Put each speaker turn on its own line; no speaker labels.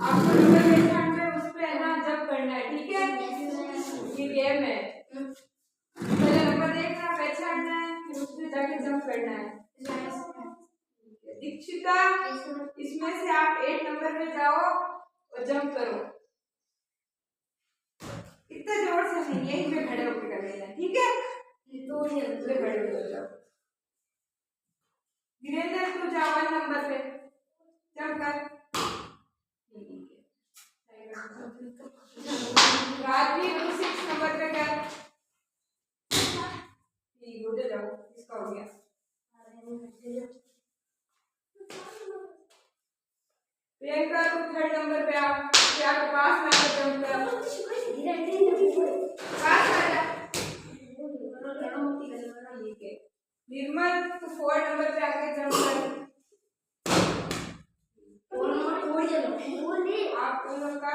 आपको नंबर पहचानना है, उस पे है ना जंप करना है, ठीक है? ये गेम है। पहले नंबर देखना, पहचानना है, फिर उस पे जाके जंप करना है। दीक्षिता, इसमें से आप 8 नंबर पे जाओ और जंप करो। इतना जोर से नहीं, यहीं पे खड़े होकर कर लेना, ठीक है? तो ये खड़े हो जाओ। वीरेंद्र, तू जा 1 नंबर पे जंप कर। राजवीर, तू 6 नंबर पे कर। ठीक, उधर जाओ, इसका हो गया। प्रियंका, तू 3rd नंबर पे आ, क्या के पास ना जंप कर। पास आ जा। ठीक है। निर्मल, तू 4 नंबर पे आके जंप कर। आप दोनों का